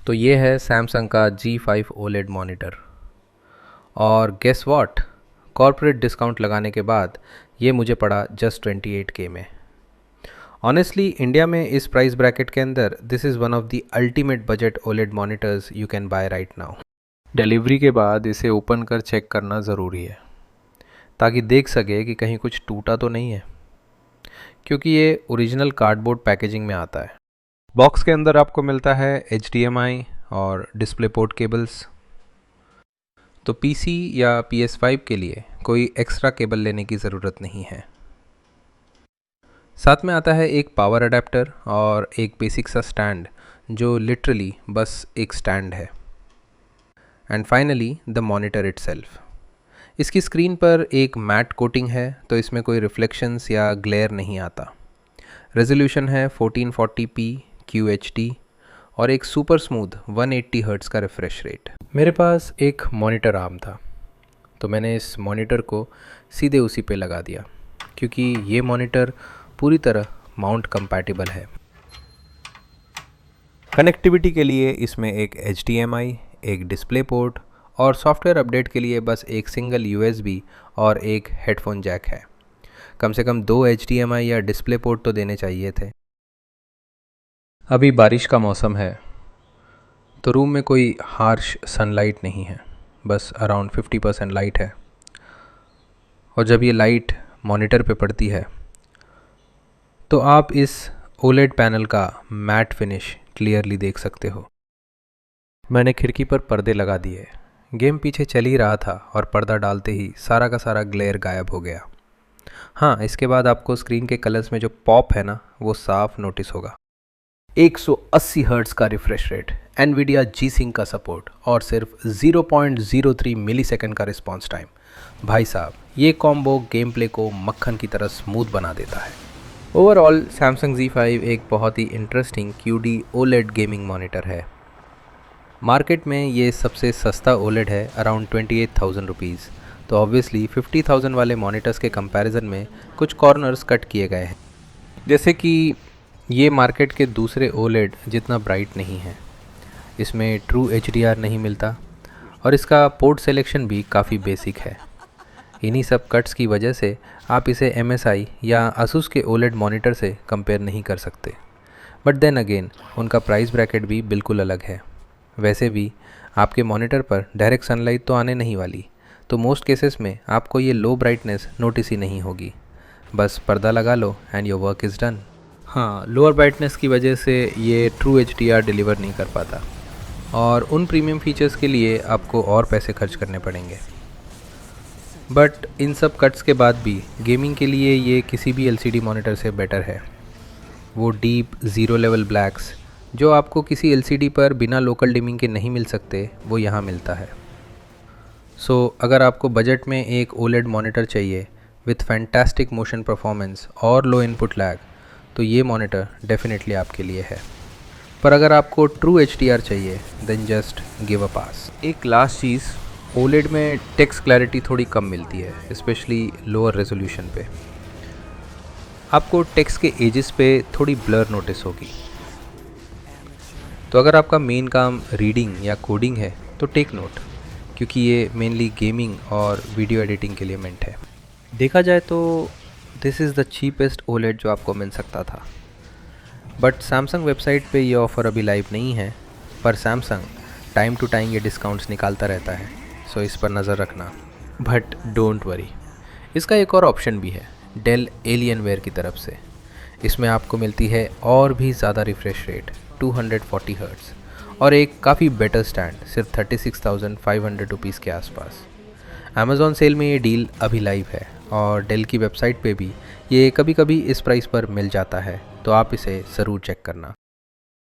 तो ये है सैमसंग का G5 OLED मॉनिटर। और गेस व्हाट, कॉर्पोरेट डिस्काउंट लगाने के बाद ये मुझे पड़ा जस्ट 28K में। ऑनेस्टली इंडिया में इस प्राइस ब्रैकेट के अंदर this is one of the ultimate budget OLED monitors you can buy right now. Delivery के बाद इसे ओपन कर चेक करना ज़रूरी है ताकि देख सके कि कहीं कुछ टूटा तो नहीं है, क्योंकि ये ओरिजिनल कार्डबोर्ड पैकेजिंग में आता है। बॉक्स के अंदर आपको मिलता है HDMI और डिस्प्ले पोर्ट केबल्स। तो PC या PS5 के लिए कोई एक्स्ट्रा केबल लेने की ज़रूरत नहीं है। साथ में आता है एक पावर अडेप्टर और एक बेसिक सा स्टैंड जो लिटरली बस एक स्टैंड है। And finally the monitor itself. इसकी स्क्रीन पर एक मैट कोटिंग है तो इसमें कोई रिफ्लेक्शंस या ग्लेयर नहीं आता। रेजोल्यूशन है 1440p QHD और एक सुपर स्मूथ 180 हर्ट्ज़ का रिफ्रेश रेट। मेरे पास एक मॉनिटर आर्म था तो मैंने इस मॉनिटर को सीधे उसी पे लगा दिया, क्योंकि ये मॉनिटर पूरी तरह माउंट कंपैटिबल है। कनेक्टिविटी के लिए इसमें एक HDMI, एक डिस्प्ले पोर्ट और सॉफ्टवेयर अपडेट के लिए बस एक सिंगल USB और एक हेडफोन जैक है। कम से कम 2 HDMI या डिस्प्ले पोर्ट तो देने चाहिए थे। अभी बारिश का मौसम है तो रूम में कोई हार्श सनलाइट नहीं है, बस अराउंड 50% लाइट है। और जब ये लाइट मॉनिटर पे पड़ती है तो आप इस OLED पैनल का मैट फिनिश क्लियरली देख सकते हो। मैंने खिड़की पर पर्दे लगा दिए। गेम पीछे चल ही रहा था और पर्दा डालते ही सारा का सारा ग्लेयर गायब हो गया। हाँ, इसके बाद आपको स्क्रीन के कलर्स में जो पॉप है ना, वो साफ नोटिस होगा। 180 हर्ट्ज़ का रिफ्रेश रेट, NVIDIA G-Sync का सपोर्ट और सिर्फ 0.03 मिलीसेकंड का रिस्पॉन्स टाइम। भाई साहब, ये कॉम्बो गेम प्ले को मक्खन की तरह स्मूथ बना देता है। ओवरऑल सैमसंग Z5 एक बहुत ही interesting QD OLED gaming monitor है। मार्केट में ये सबसे सस्ता OLED है, अराउंड 28,000 रुपीज़। तो ऑब्वियसली 50,000 वाले मॉनिटर्स के कंपैरिजन में कुछ कॉर्नर्स कट किए गए हैं। जैसे कि ये मार्केट के दूसरे OLED जितना ब्राइट नहीं है, इसमें ट्रू HDR नहीं मिलता और इसका पोर्ट सिलेक्शन भी काफ़ी बेसिक है। इन्हीं सब कट्स की वजह से आप इसे MSI या Asus के OLED मॉनिटर से कंपेयर नहीं कर सकते। बट देन अगेन उनका प्राइस ब्रैकेट भी बिल्कुल अलग है। वैसे भी आपके मॉनिटर पर डायरेक्ट सनलाइट तो आने नहीं वाली, तो मोस्ट केसेस में आपको ये लो ब्राइटनेस नोटिस ही नहीं होगी। बस पर्दा लगा लो and your work is done. हाँ, लोअर ब्राइटनेस की वजह से ये ट्रू HDR डिलीवर नहीं कर पाता और उन प्रीमियम फीचर्स के लिए आपको और पैसे खर्च करने पड़ेंगे। बट इन सब कट्स के बाद भी गेमिंग के लिए ये किसी भी LCD मॉनिटर से बेटर है। वो डीप ज़ीरो लेवल ब्लैक्स जो आपको किसी LCD पर बिना लोकल डिमिंग के नहीं मिल सकते, वो यहाँ मिलता है। सो अगर आपको बजट में एक OLED मॉनिटर चाहिए विथ फैंटास्टिक मोशन परफॉर्मेंस और लो इनपुट लैग, तो ये मॉनिटर डेफिनेटली आपके लिए है। पर अगर आपको ट्रू HDR चाहिए देन जस्ट गिव अ पास। एक लास्ट चीज़, OLED में टेक्स्ट क्लैरिटी थोड़ी कम मिलती है, स्पेशली लोअर रेजोल्यूशन पे। आपको टेक्स्ट के एजेस पे थोड़ी ब्लर नोटिस होगी। तो अगर आपका मेन काम रीडिंग या कोडिंग है तो टेक नोट, क्योंकि ये मेनली गेमिंग और वीडियो एडिटिंग के लिए मेंट है। देखा जाए तो this is the cheapest OLED जो आपको मिल सकता था। बट सैमसंग वेबसाइट पे ये ऑफ़र अभी लाइव नहीं है, पर सैमसंग टाइम टू टाइम ये डिस्काउंट्स निकालता रहता है, सो इस पर नज़र रखना। बट डोंट वरी, इसका एक और ऑप्शन भी है डेल एलियनवेयर की तरफ से। इसमें आपको मिलती है और भी ज़्यादा रिफ्रेश रेट 240 हर्ट्ज़ और एक काफ़ी बेटर स्टैंड सिर्फ 36,500 रुपीज़ के आसपास। अमेज़ॉन सेल में ये डील अभी लाइव है और डेल की वेबसाइट पे भी ये कभी कभी इस प्राइस पर मिल जाता है, तो आप इसे ज़रूर चेक करना।